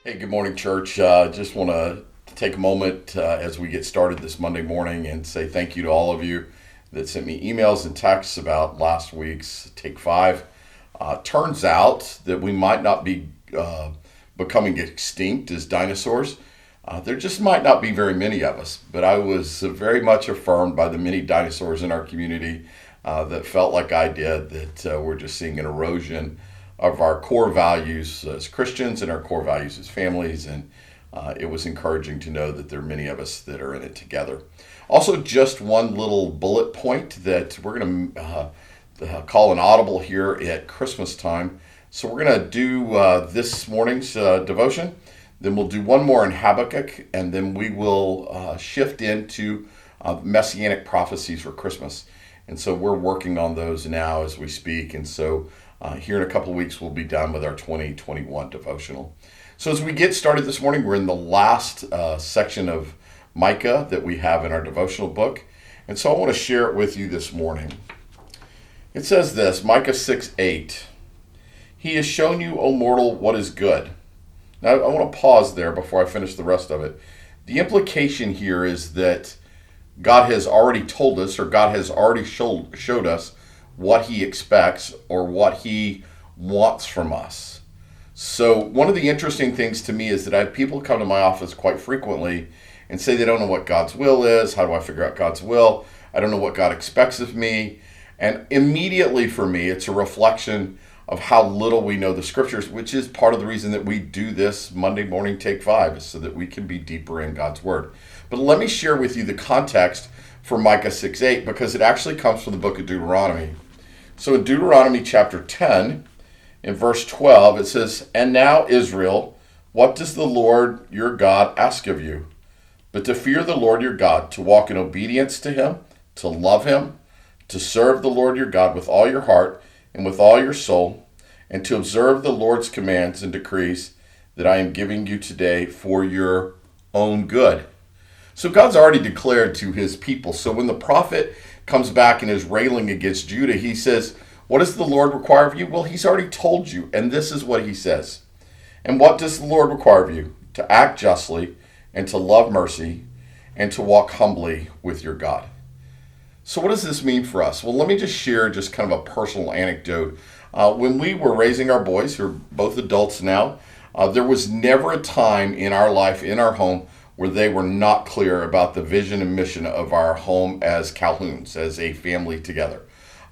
Hey, good morning, church. Just want to take a moment as we get started this Monday morning and say thank you to all of you that sent me emails and texts about last week's Take 5. Turns out that we might not be becoming extinct as dinosaurs. There just might not be very many of us, but I was very much affirmed by the many dinosaurs in our community that felt like I did, that we're just seeing an erosion of our core values as Christians and our core values as families. And it was encouraging to know that there are many of us that are in it together. Also, just one little bullet point that we're going to call an audible here at Christmas time. So we're going to do this morning's devotion. Then we'll do one more in Habakkuk, and then we will shift into messianic prophecies for Christmas. And so we're working on those now as we speak. And so here in a couple of weeks, we'll be done with our 2021 devotional. So as we get started this morning, we're in the last section of Micah that we have in our devotional book. And so I want to share it with you this morning. It says this, Micah 6:8. He has shown you, O mortal, what is good. Now I want to pause there before I finish the rest of it. The implication here is that God has already told us, or God has already showed us what he expects or what he wants from us. So one of the interesting things to me is that I have people come to my office quite frequently and say they don't know what God's will is. How do I figure out God's will? I don't know what God expects of me. And immediately for me, it's a reflection of how little we know the scriptures, which is part of the reason that we do this Monday morning Take 5, is so that we can be deeper in God's word. But let me share with you the context for Micah 6:8, because it actually comes from the book of Deuteronomy. So in Deuteronomy chapter 10, in verse 12, it says, And now, Israel, what does the Lord your God ask of you? But to fear the Lord your God, to walk in obedience to him, to love him, to serve the Lord your God with all your heart and with all your soul, and to observe the Lord's commands and decrees that I am giving you today for your own good. So God's already declared to his people. So when the prophet comes back and is railing against Judah, he says, what does the Lord require of you? Well, he's already told you, and this is what he says. And what does the Lord require of you? To act justly, and to love mercy, and to walk humbly with your God. So what does this mean for us? Well, let me just share just kind of a personal anecdote. When we were raising our boys, who are both adults now, there was never a time in our life, in our home, where they were not clear about the vision and mission of our home as Calhouns, as a family together.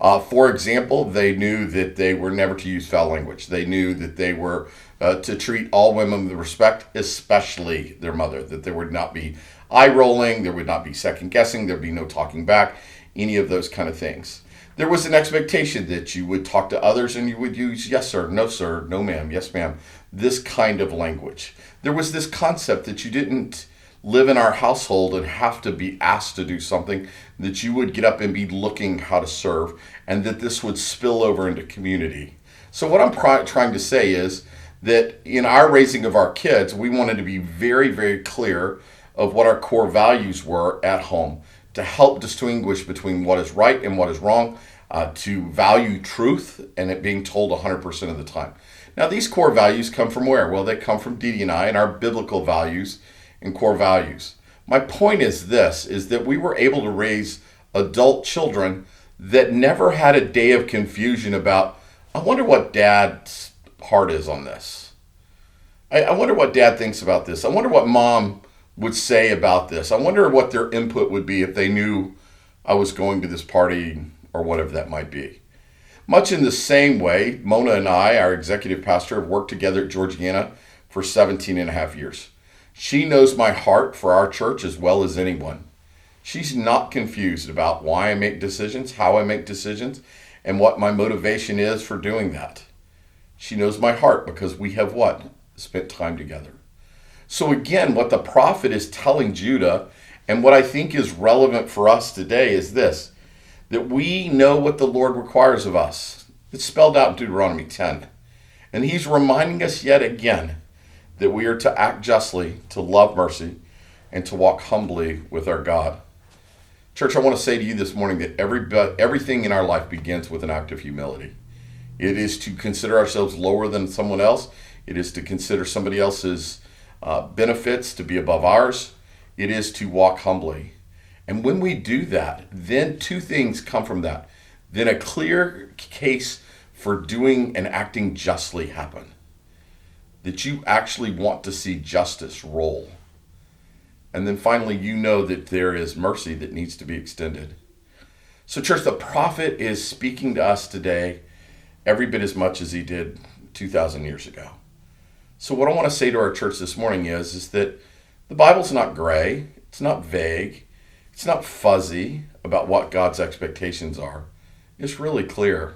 For example, they knew that they were never to use foul language. They knew that they were to treat all women with respect, especially their mother, that there would not be eye rolling, there would not be second guessing, there would be no talking back, any of those kind of things. There was an expectation that you would talk to others and you would use yes sir, no ma'am, yes ma'am, this kind of language. There was this concept that you didn't live in our household and have to be asked to do something, that you would get up and be looking how to serve, and that this would spill over into community. So what I'm trying to say is that in our raising of our kids, we wanted to be very, very clear of what our core values were at home, to help distinguish between what is right and what is wrong, to value truth and it being told 100% of the time. Now, these core values come from where? Well, they come from Dee and I and our biblical values and core values. My point is this, is that we were able to raise adult children that never had a day of confusion about, I wonder what dad's heart is on this. I wonder what dad thinks about this. I wonder what mom would say about this. I wonder what their input would be if they knew I was going to this party or whatever that might be. Much in the same way, Mona and I, our executive pastor, have worked together at Georgiana for 17 and a half years. She knows my heart for our church as well as anyone. She's not confused about why I make decisions, how I make decisions, and what my motivation is for doing that. She knows my heart because we have what? Spent time together. So again, what the prophet is telling Judah, and what I think is relevant for us today is this, that we know what the Lord requires of us. It's spelled out in Deuteronomy 10. And he's reminding us yet again that we are to act justly, to love mercy, and to walk humbly with our God. Church, I want to say to you this morning that everything in our life begins with an act of humility. It is to consider ourselves lower than someone else. It is to consider somebody else's benefits to be above ours. It is to walk humbly. And when we do that, then two things come from that. Then a clear case for doing and acting justly happen. That you actually want to see justice roll. And then finally, you know that there is mercy that needs to be extended. So church, the prophet is speaking to us today every bit as much as he did 2,000 years ago. So what I want to say to our church this morning is that the Bible's not gray, it's not vague, it's not fuzzy about what God's expectations are. It's really clear.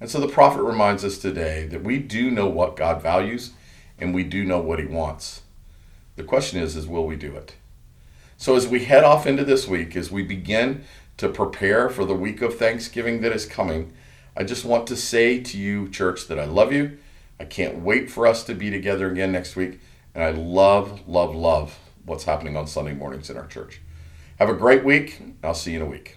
And so the prophet reminds us today that we do know what God values and we do know what he wants. The question is will we do it? So as we head off into this week, as we begin to prepare for the week of Thanksgiving that is coming, I just want to say to you, church, that I love you. I can't wait for us to be together again next week. And I love what's happening on Sunday mornings in our church. Have a great week. I'll see you in a week.